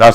10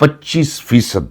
25%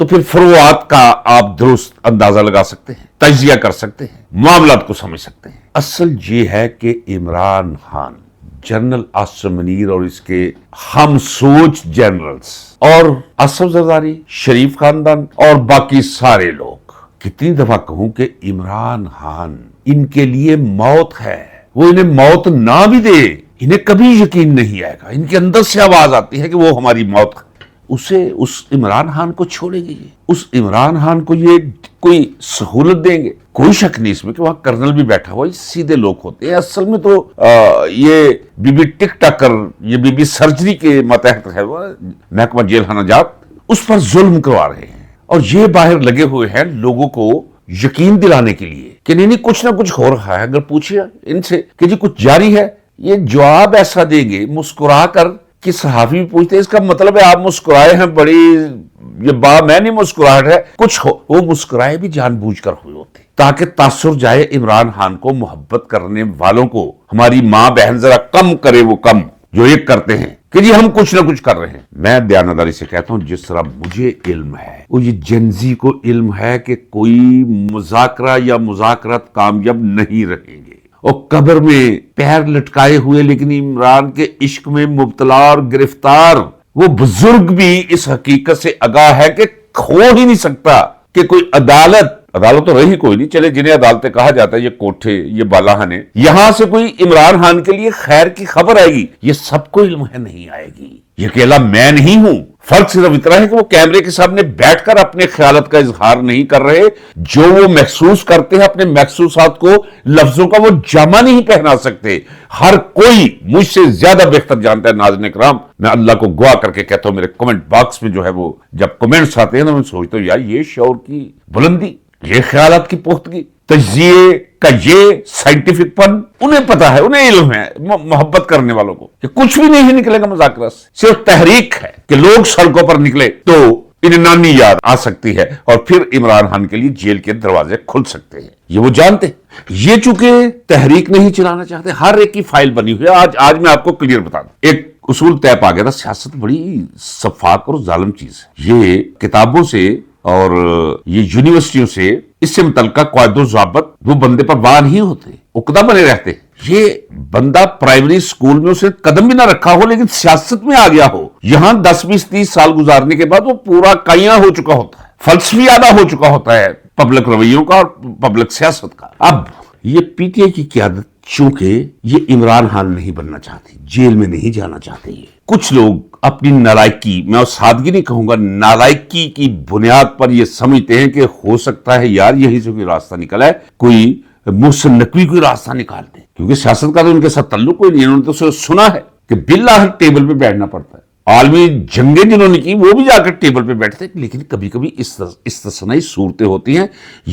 تو پھر فروعات کا آپ درست اندازہ لگا سکتے ہیں، تجزیہ کر سکتے ہیں، معاملات کو سمجھ سکتے ہیں۔ اصل یہ ہے کہ عمران خان، جنرل آصم منیر اور اس کے ہم سوچ جنرلز اور اسد زرداری، شریف خاندان اور باقی سارے لوگ، کتنی دفعہ کہوں کہ عمران خان ان کے لیے موت ہے، وہ انہیں موت نہ بھی دے انہیں کبھی یقین نہیں آئے گا، ان کے اندر سے آواز آتی ہے کہ وہ ہماری موت ہے۔ اس عمران خان کو چھوڑے گی، اس عمران خان کو یہ کوئی سہولت دیں گے؟ کوئی شک نہیں اس میں کہ وہاں کرنل بھی بیٹھا ہوا، سیدھے لوگ ہوتے ہیں۔ اصل میں تو یہ بی بی ٹک ٹاکر، یہ بی بی سرجری کے ماتحت ہے وہ محکمہ جیل خانہ جات، اس پر ظلم کروا رہے ہیں، اور یہ باہر لگے ہوئے ہیں لوگوں کو یقین دلانے کے لیے کہ نہیں کچھ نہ کچھ ہو رہا ہے۔ اگر پوچھے ان سے کہ جی کچھ جاری ہے، یہ جواب ایسا دیں گے مسکرا کر کہ صحافی بھی پوچھتے ہیں اس کا مطلب ہے آپ مسکرائے ہیں، بڑی یہ میں نہیں مسکراہٹ ہے کچھ ہو، وہ مسکرائے بھی جان بوجھ کر ہوئے ہوتے تاکہ تاثر جائے عمران خان کو، محبت کرنے والوں کو، ہماری ماں بہن ذرا کم کرے وہ کم جو ایک کرتے ہیں کہ جی ہم کچھ نہ کچھ کر رہے ہیں۔ میں دیانتداری سے کہتا ہوں جس طرح مجھے علم ہے، وہ یہ جنزی کو علم ہے کہ کوئی مذاکرہ یا مذاکرات کامیاب نہیں رہیں گے، اور قبر میں پیر لٹکائے ہوئے لیکن عمران کے عشق میں مبتلا اور گرفتار وہ بزرگ بھی اس حقیقت سے آگاہ ہے کہ ہو ہی نہیں سکتا کہ کوئی عدالت تو رہی کوئی نہیں، چلے جنہیں عدالتیں کہا جاتا ہے، یہ کوٹھے، یہ بالاخانے، یہاں سے کوئی عمران خان کے لیے خیر کی خبر آئے گی، یہ سب کو علم ہے نہیں آئے گی۔ یہ اکیلا میں نہیں ہوں، فرق صرف اتنا ہے کہ وہ کیمرے کے سامنے بیٹھ کر اپنے خیالات کا اظہار نہیں کر رہے، جو وہ محسوس کرتے ہیں اپنے محسوسات کو لفظوں کا وہ جامہ نہیں پہنا سکتے۔ ہر کوئی مجھ سے زیادہ بہتر جانتا ہے ناظرین اکرام، میں اللہ کو گواہ کر کے کہتا ہوں، میرے کمنٹ باکس میں جو ہے وہ جب کمنٹس آتے ہیں نا میں سوچتا ہوں یار یہ شعور کی بلندی، یہ خیالات کی پختگی، تجزیے کا یہ سائنٹیفک پن، انہیں پتا ہے، انہیں علم ہے محبت کرنے والوں کو کہ کچھ بھی نہیں نکلے گا مذاکرہ سے، صرف تحریک ہے کہ لوگ سڑکوں پر نکلے تو انہیں نانی یاد آ سکتی ہے اور پھر عمران خان کے لیے جیل کے دروازے کھل سکتے ہیں، یہ وہ جانتے ہیں۔ یہ چونکہ تحریک نہیں چلانا چاہتے، ہر ایک کی فائل بنی ہوئی ہے۔ آج میں آپ کو کلیئر بتا دوں، ایک اصول طے پا گیا تھا، سیاست بڑی شفاف اور ظالم چیز ہے، یہ کتابوں سے اور یہ یونیورسٹیوں سے اس سے متعلقہ قواعد و ضوابط وہ بندے پر واضح نہیں ہوتے، عقدہ بنے رہتے۔ یہ بندہ پرائمری سکول میں اسے قدم بھی نہ رکھا ہو لیکن سیاست میں آ گیا ہو، یہاں 10 20 30 سال گزارنے کے بعد وہ پورا کائیاں ہو چکا ہوتا ہے، فلسفی آدھا ہو چکا ہوتا ہے پبلک رویوں کا اور پبلک سیاست کا۔ اب یہ پی ٹی آئی کی قیادت چونکہ یہ عمران خان نہیں بننا چاہتی، جیل میں نہیں جانا چاہتے، یہ کچھ لوگ اپنی نالائکی، میں سادگی نہیں کہوں گا، نالائکی کی بنیاد پر یہ سمجھتے ہیں کہ ہو سکتا ہے یار یہی سے کوئی راستہ نکلا ہے، کوئی محسن نقوی کوئی راستہ نکال دیں، کیونکہ سیاست کا تو ان کے ساتھ تعلق کوئی نہیں، انہوں نے تو سنا ہے کہ بالآخر ٹیبل پہ بیٹھنا پڑتا ہے۔ عالمی جنگیں جنہوں نے کی وہ بھی جا کر ٹیبل پہ بیٹھتے ہیں، لیکن کبھی کبھی استثنائی صورتیں ہوتی ہیں،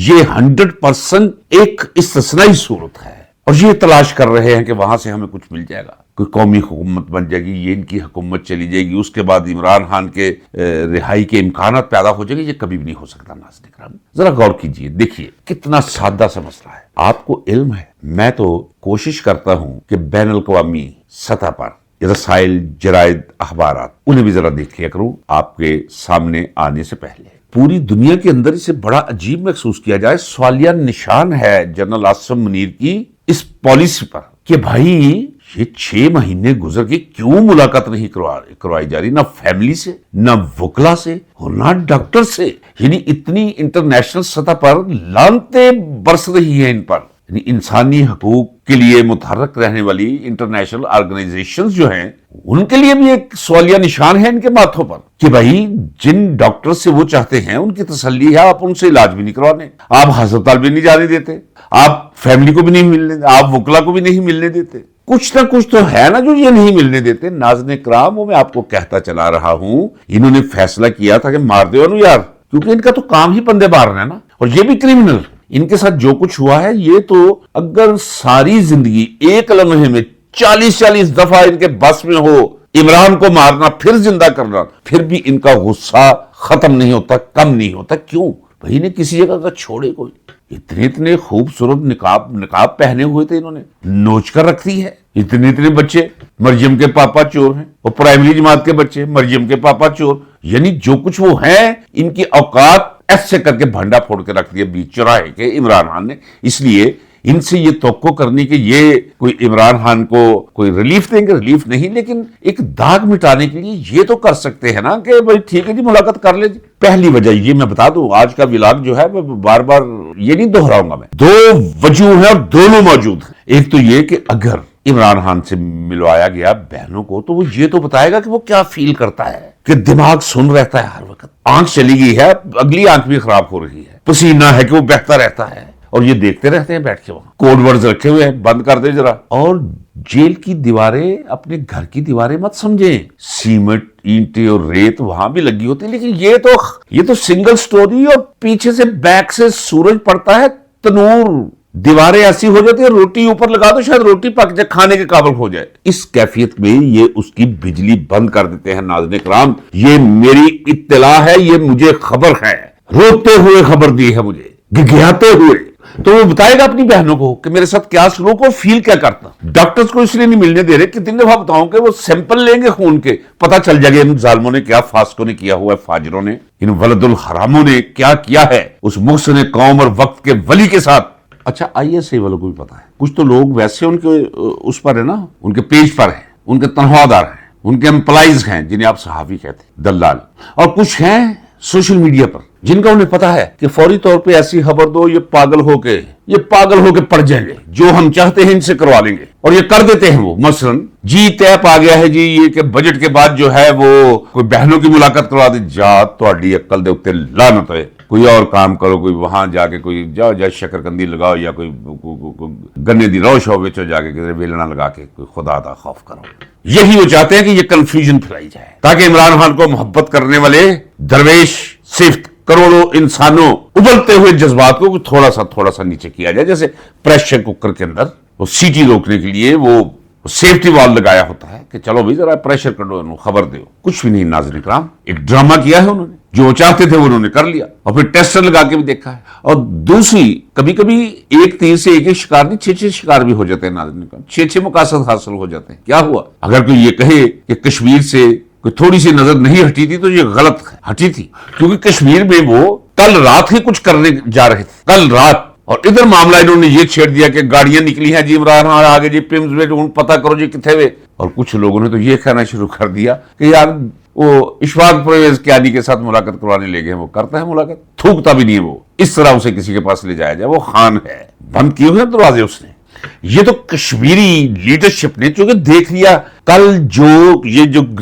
یہ 100% ایک استثنائی صورت ہے، اور یہ تلاش کر رہے ہیں کہ وہاں سے ہمیں کچھ مل جائے گا، کوئی قومی حکومت بن جائے گی، یہ ان کی حکومت چلی جائے گی، اس کے بعد عمران خان کے رہائی کے امکانات پیدا ہو جائیں گے۔ یہ کبھی بھی نہیں ہو سکتا۔ ناظرین اکرام ذرا غور کیجئے، دیکھیے کتنا سادہ سا مسئلہ ہے، آپ کو علم ہے، میں تو کوشش کرتا ہوں کہ بین الاقوامی سطح پر رسائل، جرائد، اخبارات انہیں بھی ذرا دیکھ لیا کروں آپ کے سامنے آنے سے پہلے۔ پوری دنیا کے اندر اسے بڑا عجیب محسوس کیا جائے، سوالیہ نشان ہے جنرل آصم منیر کی اس پالیسی پر کہ بھائی یہ 6 مہینے گزر کے کیوں ملاقات نہیں کروائی جا رہی، نہ فیملی سے، نہ وکلا سے اور نہ ڈاکٹر سے، یعنی اتنی انٹرنیشنل سطح پر لعنتیں برس رہی ہیں ان پر، یعنی انسانی حقوق کے لیے متحرک رہنے والی انٹرنیشنل آرگنائزیشنز جو ہیں ان کے لیے بھی ایک سوالیہ نشان ہے ان کے ماتھوں پر کہ بھائی جن ڈاکٹر سے وہ چاہتے ہیں ان کی تسلی ہے، آپ ان سے علاج بھی نہیں کروانے، آپ ہسپتال بھی نہیں جانے دیتے، آپ فیملی کو بھی نہیں ملنے دیتے، آپ وکلا کو بھی نہیں ملنے دیتے، کچھ نہ کچھ تو ہے نا جو یہ نہیں ملنے دیتے۔ ناظرین اکرام وہ میں آپ کو کہتا چلا رہا ہوں، انہوں نے فیصلہ کیا تھا کہ مار دو انہوں یار، کیونکہ ان کا تو کام ہی بندے مارنا ہے نا، اور یہ بھی کرمنل، ان کے ساتھ جو کچھ ہوا ہے یہ تو اگر ساری زندگی ایک لمحے میں 40 دفعہ ان کے بس میں ہو عمران کو مارنا پھر زندہ کرنا، پھر بھی ان کا غصہ ختم نہیں ہوتا، کم نہیں ہوتا۔ کیوں بھائی نے کسی جگہ کا چھوڑے کوئی، اتنے خوبصورت نقاب پہنے ہوئے تھے، انہوں نے نوچ کر رکھ دی ہے، اتنے بچے مریم کے پاپا چور ہیں، اور پرائمری جماعت کے بچے مریم کے پاپا چور، یعنی جو کچھ وہ ہیں ان کی اوقات ایسے کر کے بھنڈا پھوڑ کے رکھ دیا بیچ چوراہے کے عمران خان نے. اس لیے ان سے یہ توقع کرنی کہ یہ کوئی عمران خان کو کوئی ریلیف دیں گے، ریلیف نہیں، لیکن ایک داغ مٹانے کے لیے یہ تو کر سکتے ہیں نا کہ بھائی ٹھیک ہے جی ملاقات کر لیں جی. پہلی وجہ یہ میں بتا دوں، آج کا ولاگ جو ہے بار بار یہ نہیں دہراؤں گا میں، دو وجوہ ہیں اور دونوں موجود ہیں. ایک تو یہ کہ اگر عمران خان سے ملوایا گیا بہنوں کو تو وہ یہ تو بتائے گا کہ وہ کیا فیل کرتا ہے، کہ دماغ سن رہتا ہے ہر وقت، آنکھ چلی گئی ہے، اگلی آنکھ بھی خراب ہو رہی ہے، پسینہ ہے کہ وہ بہتا رہتا ہے اور یہ دیکھتے رہتے ہیں بیٹھ کے وہاں. کوڈ ورڈز رکھے ہوئے ہیں، بند کر دے ذرا. اور جیل کی دیواریں اپنے گھر کی دیواریں مت سمجھیں، سیمنٹ اینٹیں اور ریت وہاں بھی لگی ہوتی ہے، لیکن یہ تو سنگل سٹوری اور پیچھے سے بیک سے سورج پڑتا ہے، تنور، دیواریں ایسی ہو جاتی ہے، روٹی اوپر لگا دو شاید روٹی پک جائے، کھانے کے قابل ہو جائے. اس کیفیت میں یہ اس کی بجلی بند کر دیتے ہیں. ناظرین کرام، یہ میری اطلاع ہے، یہ مجھے خبر ہے، روتے ہوئے خبر دی ہے مجھے، گھگھیاتے ہوئے. تو وہ بتائے گا اپنی بہنوں کو کہ میرے ساتھ کیا سلوک ہو، فیل کیا کرتا. ڈاکٹرز کو اس لیے نہیں ملنے دے رہے، کتنی دفعہ بتاؤں کہ وہ سیمپل لیں گے خون کے، پتہ چل جائے گا ان ظالموں نے کیا، فاسقوں نے کیا ہوا ہے، فاجروں نے، ان ولد الحراموں نے کیا کیا ہے اس محسن قوم اور وقت کے ولی کے ساتھ. اچھا ISI والوں کو بھی پتا ہے، کچھ تو لوگ ویسے ان کے اس پر ہے نا، ان کے پیج پر ہیں، ان کے تنخواہ دار ہیں، ان کے امپلائیز ہیں جنہیں آپ صحافی کہتے ہیں، دلال، اور کچھ ہیں سوشل میڈیا پر جن کا انہیں پتا ہے کہ فوری طور پہ ایسی خبر دو یہ پاگل ہو کے پڑ جائیں گے، جو ہم چاہتے ہیں ان سے کروا لیں گے، اور یہ کر دیتے ہیں. وہ مثلاً جی ٹیپ آ گیا ہے جی، یہ کہ بجٹ کے بعد جو ہے وہ کوئی بہنوں کی ملاقات کروا دے. جا تہاڈی عقل دے اوتے لعنت ہے، کوئی اور کام کرو، کوئی وہاں جا کے کوئی جا شکرکندی لگاؤ، یا کوئی گنے دی روش ہو وچ جا کے کسی ویلنا لگا کے کوئی خدا دا خوف کرو. یہی وہ چاہتے ہیں کہ یہ کنفیوژن پھیلائی جائے تاکہ عمران خان کو محبت کرنے والے درویش صفت کروڑوں انسانوں ابلتے ہوئے جذبات کو تھوڑا سا نیچے کیا جائے. جیسے پریشر کوکر کے اندر وہ سیٹی روکنے کے لیے وہ سیفٹی وال لگایا ہوتا ہے کہ چلو بھائی ذرا پریشر کر دو، خبر دو. کچھ بھی نہیں ناظرین کرام، ایک ڈرامہ کیا ہے انہوں نے، جو چاہتے تھے وہ انہوں نے کر لیا، اور پھر ٹیسٹر لگا کے بھی دیکھا ہے. اور دوسری، کبھی کبھی ایک تیر سے ایک شکار نہیں، 6 شکار بھی ہو جاتے ہیں ناظرین کرام، 6 مقاصد حاصل ہو جاتے ہیں. کیا ہوا؟ اگر کوئی یہ کہے کہ کشمیر سے کوئی تھوڑی سی نظر نہیں ہٹی تھی تو یہ غلط ہٹی تھی، کیونکہ کشمیر میں وہ کل رات ہی کچھ کرنے جا رہے تھے، کل رات. اور ادھر معاملہ انہوں نے یہ چھیڑ دیا کہ گاڑیاں نکلی ہیں جی عمران خان آگے جی پمز میں پتہ کرو جی کتنے ہوئے. اور کچھ لوگوں نے تو یہ کہنا شروع کر دیا کہ یار وہ اشفاق پرویز کیانی کے ساتھ ملاقات کروانے لے گئے، وہ کرتا ہے ملاقات، تھوکتا بھی نہیں ہے وہ، اس طرح اسے کسی کے پاس لے جایا جائے. وہ خان ہے، بند کیے ہوئے دروازے اس نے. یہ تو کشمیری لیڈرشپ نے چونکہ دیکھ لیا کل جو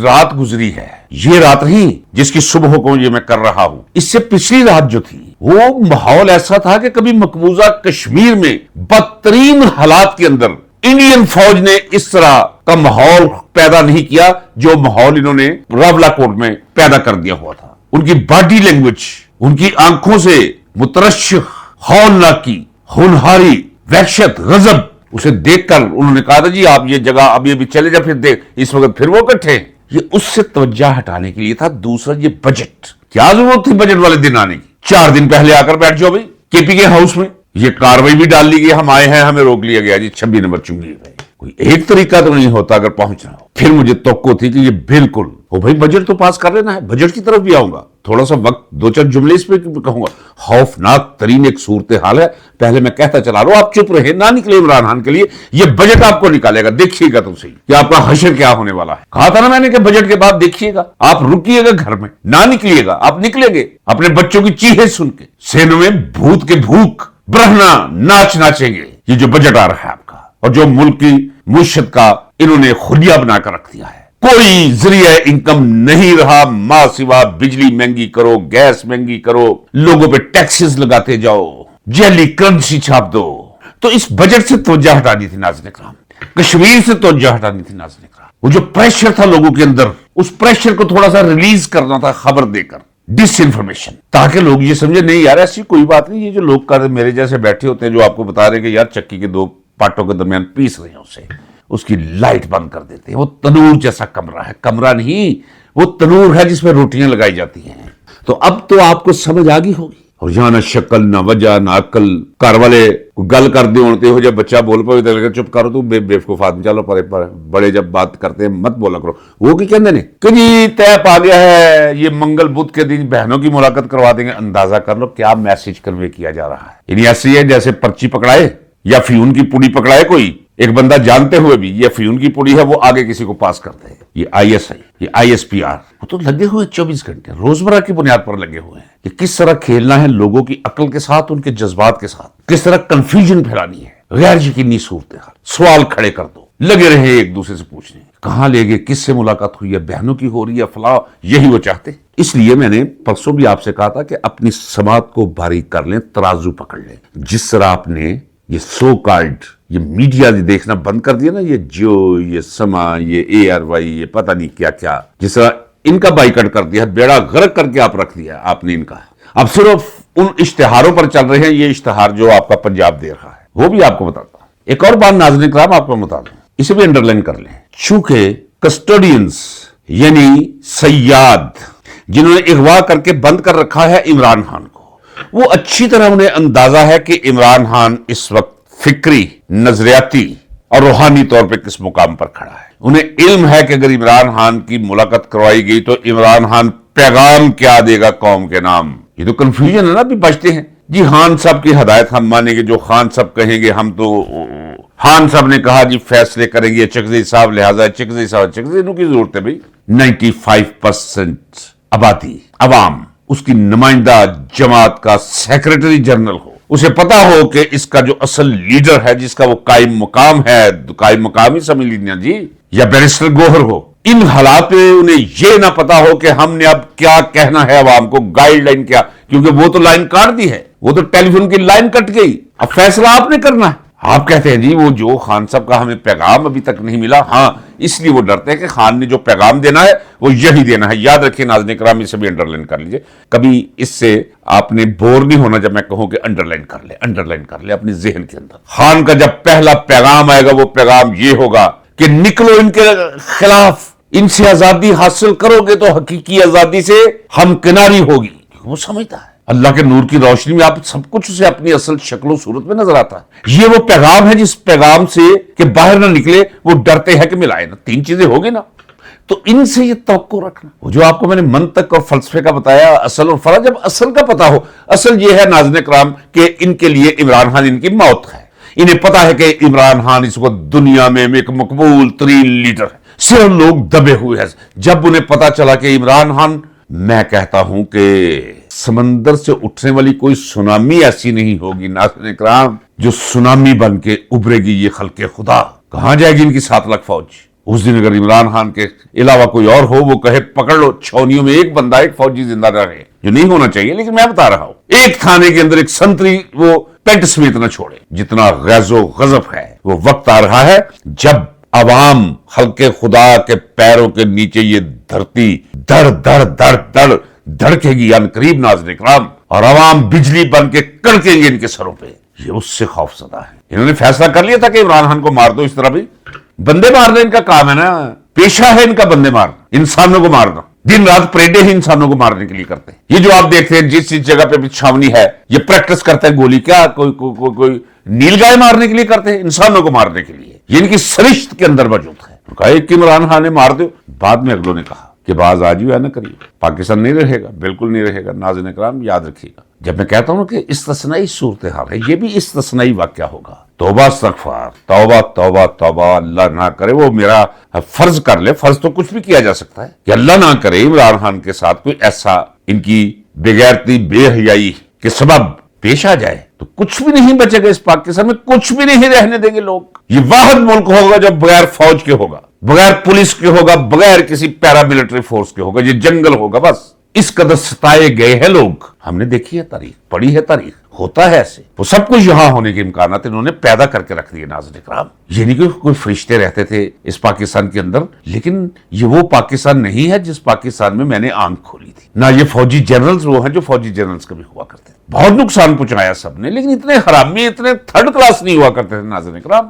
رات گزری ہے، یہ رات نہیں جس کی صبح کو یہ میں کر رہا ہوں، اس سے پچھلی رات جو تھی وہ ماحول ایسا تھا کہ کبھی مقبوضہ کشمیر میں بدترین حالات کے اندر انڈین فوج نے اس طرح کا ماحول پیدا نہیں کیا جو ماحول انہوں نے راولا کوٹ میں پیدا کر دیا ہوا تھا. ان کی باڈی لینگویج، ان کی آنکھوں سے مترشح ہولناکی، ہونہاری، وحشت، غضب، اسے دیکھ کر انہوں نے کہا تھا جی آپ یہ جگہ ابھی چلے جا، پھر دیکھ اس وقت پھر وہ کٹھے. یہ اس سے توجہ ہٹانے کے لیے تھا. دوسرا یہ بجٹ، کیا ضرورت تھی بجٹ والے دن آنے کی؟ 4 دن پہلے آ کر بیٹھ جاؤ بھائی KP کے ہاؤس میں. یہ کاروائی بھی ڈال لی گئی، ہم آئے ہیں ہمیں روک لیا گیا جی، 26 نمبر چنگی ہے. کوئی ایک طریقہ تو نہیں ہوتا اگر پہنچنا ہو. پھر مجھے توقع تھی کہ یہ بالکل بھائی بجٹ تو پاس کر لینا ہے، بجٹ کی طرف بھی آؤں گا، تھوڑا سا وقت 2-4 جملے اس پہ کہوں گا. خوفناک ترین ایک صورتحال ہے. پہلے میں کہتا چلا رہا ہوں آپ چپ رہے، نہ نکلے عمران خان کے لیے. یہ بجٹ آپ کو نکالے گا، دیکھیے گا تو صحیح کہ آپ کا حشر کیا ہونے والا ہے. کہا تھا نا میں نے کہ بجٹ کے بعد دیکھیے گا، آپ رکیے گا گھر میں، نہ نکلیے گا. آپ نکلیں گے اپنے بچوں کی چیخیں سن کے، سینوں میں بھوت کے بھوک، برہنا ناچ ناچیں گے. یہ جو بجٹ آ رہا ہے آپ کا، اور جو ملک کی معیشت کا انہوں نے خلیہ بنا کر رکھ دیا ہے، کوئی ذریعہ انکم نہیں رہا ماں سوا بجلی مہنگی کرو، گیس مہنگی کرو، لوگوں پہ ٹیکسز لگاتے جاؤ، جعلی کرنسی چھاپ دو. تو اس بجٹ سے توجہ ہٹانی تھی ناظرین کرام، کشمیر سے توجہ ہٹانی تھی ناظرین کرام. وہ جو پریشر تھا لوگوں کے اندر، اس پریشر کو تھوڑا سا ریلیز کرنا تھا خبر دے کر، ڈس انفارمیشن، تاکہ لوگ یہ سمجھے نہیں یار ایسی کوئی بات نہیں. یہ جو لوگ میرے جیسے بیٹھے ہوتے ہیں جو آپ کو بتا رہے ہیں کہ یار چکی کے 2 پاٹوں کے درمیان پیس رہے ہیں اسے، اس کی لائٹ بند کر دیتے ہیں. وہ تنور جیسا کمرہ ہے، کمرہ نہیں، وہ تنور ہے جس میں روٹیاں لگائی جاتی ہیں. تو اب تو آپ کو سمجھ آ گئی ہوگی اور یہاں نہ شکل نہ وجہ نہ عقل. گھر والے گل کرتے ہوتے ہو جب بچہ بول پے تو چپ کرو تو بیوقوف آدمی چلو پرے بڑے جب بات کرتے ہیں مت بولا کرو. وہ کی کہتے ہیں کہ جی طے پا گیا ہے یہ منگل بدھ کے دن بہنوں کی ملاقات کروا دیں گے. اندازہ کر لو کیا میسج کنوے کیا جا رہا ہے. یعنی ایسی ہے جیسے پرچی پکڑائے یا فیون کی پوڑی پکڑائے کوئی ایک بندہ جانتے ہوئے بھی یہ فیون کی پوڑی ہے وہ آگے کسی کو پاس کرتے ہیں. یہ آئی ایس آئی یہ آئی ایس پی آر وہ تو لگے ہوئے 24 گھنٹے روزمرہ کی بنیاد پر لگے ہوئے ہیں کہ کس طرح کھیلنا ہے لوگوں کی عقل کے ساتھ ان کے جذبات کے ساتھ, کس طرح کنفیوژن پھیلانی ہے, غیر یقینی صورتحال, سوال کھڑے کر دو, لگے رہے ایک دوسرے سے پوچھنے کہاں لے گئے, کس سے ملاقات ہوئی ہے, بہنوں کی ہو رہی ہے, فلاں. یہی وہ چاہتے. اس لیے میں نے پرسوں بھی آپ سے کہا تھا کہ اپنی سماعت کو باریک کر لیں, ترازو پکڑ لیں. جس طرح آپ نے یہ سو کالڈ یہ میڈیا دیکھنا بند کر دیا نا, یہ جیو, یہ سما, یہ اے آر وائی, یہ پتہ نہیں کیا کیا, جس طرح ان کا بائیکاٹ کر دیا, بیڑا غرق کر کے آپ رکھ دیا آپ نے ان کا. اب صرف ان اشتہاروں پر چل رہے ہیں. یہ اشتہار جو آپ کا پنجاب دے رہا ہے وہ بھی آپ کو بتاتا ہوں. ایک اور بات ناظرین کرام آپ کو بتا دوں, اسے بھی انڈرلائن کر لیں. چونکہ کسٹوڈینز یعنی صیاد جنہوں نے اغوا کر کے بند کر رکھا ہے عمران خان کو, وہ اچھی طرح انہیں اندازہ ہے کہ عمران خان اس وقت فکری, نظریاتی اور روحانی طور پہ کس مقام پر کھڑا ہے. انہیں علم ہے کہ اگر عمران خان کی ملاقات کروائی گئی تو عمران خان پیغام کیا دے گا قوم کے نام. یہ تو کنفیوژن ہے نا. بھی بچتے ہیں جی خان صاحب کی ہدایت ہم مانیں گے, جو خان صاحب کہیں گے ہم تو, خان صاحب نے کہا جی فیصلے کریں گے چکزئی صاحب, لہذا چکزئی صاحب. چکزئی کی ضرورت ہے بھائی. 95% آبادی عوام اس کی نمائندہ جماعت کا سیکرٹری جنرل ہو, اسے پتا ہو کہ اس کا جو اصل لیڈر ہے جس کا وہ قائم مقام ہے, قائم مقام ہی سمجھ لیجیے جی, یا بیرسٹر گوہر ہو, ان حالات میں انہیں یہ نہ پتا ہو کہ ہم نے اب کیا کہنا ہے عوام کو, گائیڈ لائن کیا, کیونکہ وہ تو لائن کاٹ دی ہے, وہ تو ٹیلی فون کی لائن کٹ گئی. اب فیصلہ آپ نے کرنا ہے. آپ کہتے ہیں جی وہ جو خان صاحب کا ہمیں پیغام ابھی تک نہیں ملا, ہاں اس لیے وہ ڈرتے ہیں کہ خان نے جو پیغام دینا ہے وہ یہی دینا ہے. یاد رکھیے ناظرین کرام, اسے بھی انڈرلائن کر لیجئے. کبھی اس سے آپ نے بور نہیں ہونا جب میں کہوں کہ انڈرلائن کر لے, انڈرلائن کر لے اپنے ذہن کے اندر. خان کا جب پہلا پیغام آئے گا وہ پیغام یہ ہوگا کہ نکلو ان کے خلاف, ان سے آزادی حاصل کرو گے تو حقیقی آزادی سے ہمکناری ہوگی. وہ سمجھتا ہے اللہ کے نور کی روشنی میں آپ سب کچھ اسے اپنی اصل شکل و صورت میں نظر آتا ہے. یہ وہ پیغام ہے جس پیغام سے کہ باہر نہ نکلے وہ ڈرتے ہیں کہ ملائے نا. 3 چیزیں ہوگی نا, تو ان سے یہ توقع رکھنا. وہ جو آپ کو میں نے منطق اور فلسفے کا بتایا, اصل اور فرع, جب اصل کا پتا ہو. اصل یہ ہے ناظرین کرام کہ ان کے لیے عمران خان ان کی موت ہے. انہیں پتا ہے کہ عمران خان اس وقت دنیا میں ایک مقبول ترین لیڈر ہے, صرف لوگ دبے ہوئے ہیں. جب انہیں پتا چلا کہ عمران خان, میں کہتا ہوں کہ سمندر سے اٹھنے والی کوئی سونامی ایسی نہیں ہوگی ناظرین کرام جو سونامی بن کے ابھرے گی. یہ خلق خدا کہاں جائے گی ان کی 7 لاکھ فوج. اس دن اگر عمران خان کے علاوہ کوئی اور ہو, وہ کہے پکڑ لو چھونیوں میں ایک بندہ, ایک فوجی زندہ رہے, جو نہیں ہونا چاہیے, لیکن میں بتا رہا ہوں ایک تھانے کے اندر ایک سنتری وہ پینٹ سمیت نہ چھوڑے. جتنا غیظ و غضب ہے وہ وقت آ رہا ہے جب عوام خلق خدا کے پیروں کے نیچے یہ دھرتی دڑ دڑ دڑ دڑ دھڑکے گی ان قریب ناظرین کرام, اور عوام بجلی بن کے کڑکیں گے ان کے سروں پہ. یہ اس سے خوف زدہ ہے. انہوں نے فیصلہ کر لیا تھا کہ عمران خان کو مار دو. اس طرح بھی بندے مارنا ان کا کام ہے نا, پیشہ ہے ان کا بندے مارنا, انسانوں کو مارنا. دن رات پریڈے ہی انسانوں کو مارنے کے لیے کرتے ہیں. یہ جو آپ دیکھتے ہیں جس جگہ پہ بھی چھاونی ہے یہ پریکٹس کرتے ہیں گولی, کیا کوئی نیل گائے مارنے کے لیے کرتے ہیں, انسانوں کو مارنے کے لیے. یہ ان کی سرشت کے اندر موجود ہے. کہا ایک عمران خان نے مار دو, بعد میں اگلوں نے کہا کہ باز آجیو ہے نہ کریے, پاکستان نہیں رہے گا, بالکل نہیں رہے گا. ناظرین کرام یاد رکھیے گا جب میں کہتا ہوں کہ استثنائی صورتحال ہے, یہ بھی استثنائی واقعہ ہوگا. توبہ استغفار, توبہ توبہ توبہ, اللہ نہ کرے وہ میرا فرض کر لے, فرض تو کچھ بھی کیا جا سکتا ہے, کہ اللہ نہ کرے عمران خان کے ساتھ کوئی ایسا ان کی بغیرتی بے حیائی کے سبب پیش آ جائے تو کچھ بھی نہیں بچے گا اس پاکستان میں, کچھ بھی نہیں رہنے دیں گے لوگ. یہ واحد ملک ہوگا جو بغیر فوج کے ہوگا, بغیر پولیس کے ہوگا, بغیر کسی پیراملٹری فورس کے ہوگا. یہ جنگل ہوگا بس. اس قدر ستائے گئے ہیں لوگ, ہم نے دیکھی ہے تاریخ, پڑھی ہے تاریخ, ہوتا ہے ایسے. وہ سب کچھ یہاں ہونے کے امکانات انہوں نے پیدا کر کے رکھ دیے ناظرین کرام. یہ نہیں کہ کوئی فرشتے رہتے تھے اس پاکستان کے اندر, لیکن یہ وہ پاکستان نہیں ہے جس پاکستان میں نے آنکھ کھولی تھی. نہ یہ فوجی جنرلز وہ ہیں جو فوجی جنرلز کبھی ہوا کرتے تھے. بہت نقصان پہنچایا سب نے, لیکن اتنے حرامی, اتنے تھرڈ کلاس نہیں ہوا کرتے تھے ناظرین کرام.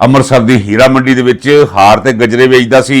ਅੰਮ੍ਰਿਤਸਰ ਦੀ ਹੀਰਾ ਮੰਡੀ ਦੇ ਵਿੱਚ ਹਾਰ ਤੇ ਗਜਰੇ ਵੇਚਦਾ ਸੀ,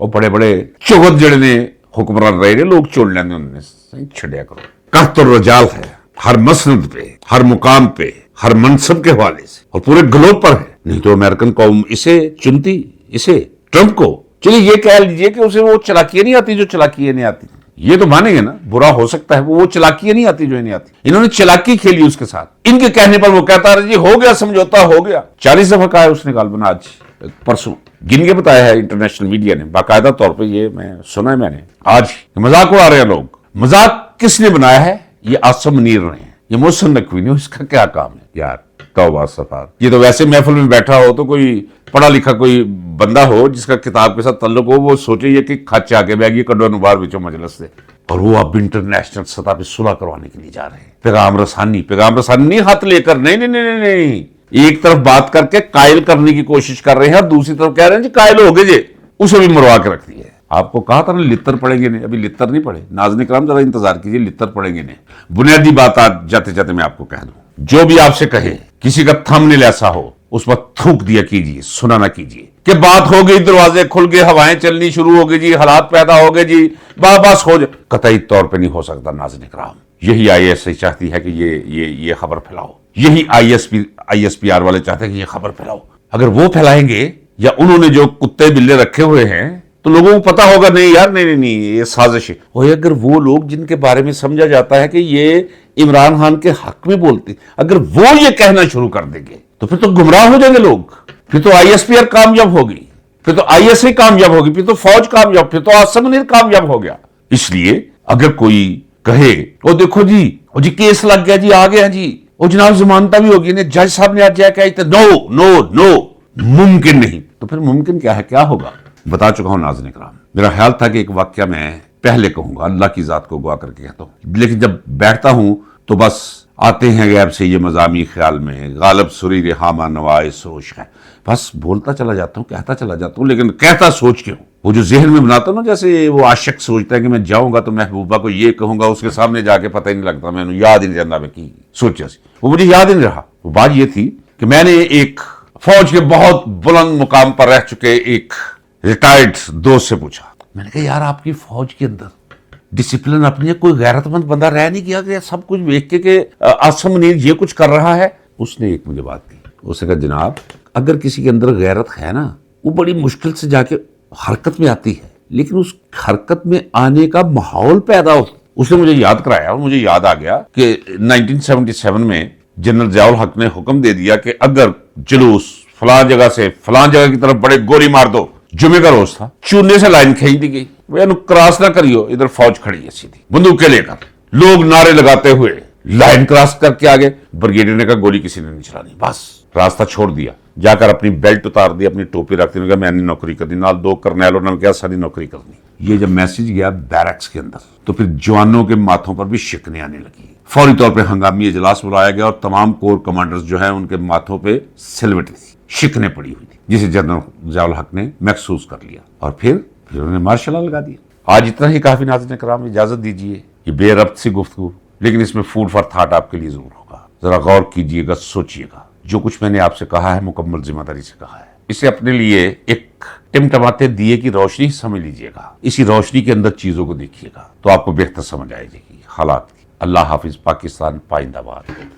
اور بڑے بڑے چغت جڑے نے حکمران رہے لوگ چوڑ لینے انہوں نے چھڑیا کرو. قحط الرجال ہے ہر مسند پہ، ہر مقام پہ، ہر منصب کے حوالے سے اور پورے گلوب پر ہے. نہیں تو امریکن قوم اسے چنتی، اسے ٹرمپ کو. چلیے یہ کہہ لیجئے کہ اسے وہ چلاکیاں نہیں آتی جو چلاکیاں نہیں آتی. یہ تو مانیں گے نا، برا ہو سکتا ہے وہ چلاکیاں نہیں آتی جو انہیں آتی. انہوں نے چلاکی کھیلی اس کے ساتھ. ان کے کہنے پر وہ کہتا ہے جی ہو گیا سمجھوتا ہو گیا. 40 دفعہ کہا ہے اس نے غالباً آج پرسوں گن کے بتایا ہے انٹرنیشنل میڈیا نے باقاعدہ طور پہ. یہ میں سنا ہے میں نے آج مذاق اڑا رہے ہیں لوگ. مذاق کس نے بنایا ہے؟ یہ عاصم منیر نے، یہ محسن نقوی نے. اس کا کیا کام ہے یار؟ توبہ استغفار. یہ تو ویسے محفل میں بیٹھا ہو تو کوئی پڑھا لکھا کوئی بندہ ہو جس کا کتاب کے ساتھ تعلق ہو، وہ سوچے یہ کہ کھچ آ کے بیگ یہ کڈو نبار بچوں مجلس سے. اور وہ اب انٹرنیشنل سطح پہ صلح کروانے کے لیے جا رہے ہیں. پیغام رسانی نہیں ہاتھ لے کر، نہیں نہیں نہیں نہیں. ایک طرف بات کر کے قائل کرنے کی کوشش کر رہے ہیں اور دوسری طرف کہہ رہے ہیں جی قائل ہو گئے جی. اسے بھی مروا کے رکھ دیا ہے. آپ کو کہا تھا نا لتر پڑیں گے نہیں، ابھی لتر نہیں پڑے. ناظرین کرام ذرا انتظار کیجیے، لتر پڑیں گے نہیں. بنیادی بات آج جاتے جاتے میں آپ کو کہہ دوں، جو بھی آپ سے کہے کسی کا تھمبنیل ایسا ہو اس پر تھوک دیا کیجیے، سنا نہ کیجیے کہ بات ہو گئی، دروازے کھل گئے، ہوائیں چلنی شروع ہو گئی جی، حالات پیدا ہو گئے جی، بس ہو جائے. قطعی طور پہ نہیں ہو سکتا ناظرین کرام. یہی آئی ایس آئی چاہتی ہے کہ یہ خبر پھیلاؤ. یہی آئی ایس پی آر والے چاہتے ہیں کہ یہ خبر پھیلاؤ. اگر وہ پھیلائیں گے یا انہوں نے جو کتے بلے رکھے ہوئے ہیں تو لوگوں کو پتا ہوگا نہیں یار نہیں یہ سازش ہے. اور اگر وہ لوگ جن کے بارے میں سمجھا جاتا ہے کہ یہ عمران خان کے حق میں بولتے، اگر وہ یہ کہنا شروع کر دیں گے تو پھر تو گمراہ ہو جائیں گے لوگ. پھر تو آئی ایس پی آر کامیاب ہوگی، پھر تو آئی ایس آئی کامیاب ہوگی، پھر تو فوج کامیاب، پھر تو عاصم منیر کامیاب ہو گیا. اس لیے اگر کوئی کہے وہ دیکھو جی کیس لگ گیا جی، آ گیا جی، وہ جناب ضمانتہ بھی ہوگی، جج صاحب نے آج جا کے نو ممکن نہیں. تو پھر ممکن کیا ہے؟ کیا ہوگا؟ بتا چکا ہوں ناظرین کرام. میرا خیال تھا کہ ایک واقعہ میں پہلے کہوں گا، اللہ کی ذات کو گواہ کر کے کہتا ہوں، لیکن جب بیٹھتا ہوں تو بس آتے ہیں غیب سے یہ مضامی خیال میں، غالب سریر ہامہ نوائے سروش ہے. بس بولتا چلا جاتا ہوں، کہتا چلا جاتا ہوں، لیکن کہتا سوچ کے ہوں. وہ جو ذہن میں بناتا ہوں نا، جیسے وہ عاشق سوچتا ہے کہ میں جاؤں گا تو محبوبہ کو یہ کہوں گا، اس کے سامنے جا کے پتہ ہی نہیں لگتا، میں یاد ہی نہیں رہتا میں کی سوچا سی. وہ مجھے یاد ہی نہیں رہا. وہ بات یہ تھی کہ میں نے ایک فوج کے بہت بلند مقام پر رہ چکے ایک ریٹائرڈ دوست سے پوچھا. میں نے کہا یار آپ کی فوج کے اندر ڈسپلن اپنی، کوئی غیرت مند بندہ رہ نہیں کیا کہ سب کچھ دیکھ کے کہ عاصم منیر یہ کچھ کر رہا ہے؟ اس نے ایک مجھے بات کی. اس نے کہا جناب اگر کسی کے اندر غیرت ہے نا، وہ بڑی مشکل سے جا کے حرکت میں آتی ہے، لیکن اس حرکت میں آنے کا ماحول پیدا ہو. اس نے مجھے یاد کرایا اور مجھے یاد آ گیا کہ 1977 میں جنرل ضیاء الحق نے حکم دے دیا کہ اگر جلوس فلاں جگہ سے فلاں جگہ کی طرف بڑے گولی مار دو. جمعے کا روز تھا، چونے سے لائن کھینچ دی گئی، کراس نہ کریو. ادھر فوج کھڑی ہے سیدھی بندوقیں لے کر، لوگ نعرے لگاتے ہوئے لائن کراس کر کے آگے. بریگیڈیئر نے کہا گولی کسی نے نہیں چلانی، بس راستہ چھوڑ دیا. جا کر اپنی بیلٹ اتار دی، اپنی ٹوپی رکھ دی، میں نے نوکری کرنی، نال 2 کرنیلوں نے کیا ساری نوکری کرنی. یہ جب میسج گیا بیرکس کے اندر تو پھر جوانوں کے ماتھوں پر بھی شکنیں آنے لگی. فوری طور پہ ہنگامی اجلاس بلایا گیا اور تمام کور کمانڈرز جو ہیں ان کے ماتھوں پہ سلوٹ تھی، شکنیں پڑی ہوئی تھی، جسے جنرل ضیاء الحق نے محسوس کر لیا اور پھر انہوں نے مارشل لا لگا دیا. آج اتنا ہی کافی ناظرین کرام. اجازت دیجیے، یہ بے ربط سی گفتگو لیکن اس میں فوڈ فار تھاٹ آپ کے لیے ضرور ہوگا. ذرا غور کیجیے گا، سوچیے گا. جو کچھ میں نے آپ سے کہا ہے مکمل ذمہ داری سے کہا ہے. اسے اپنے لیے ایک ٹمٹماتے دیے کی روشنی سمجھ لیجیے گا. اسی روشنی کے اندر چیزوں کو دیکھیے گا تو آپ کو بہتر سمجھ آئے گی حالات کی. اللہ حافظ. پاکستان پائندہ باد.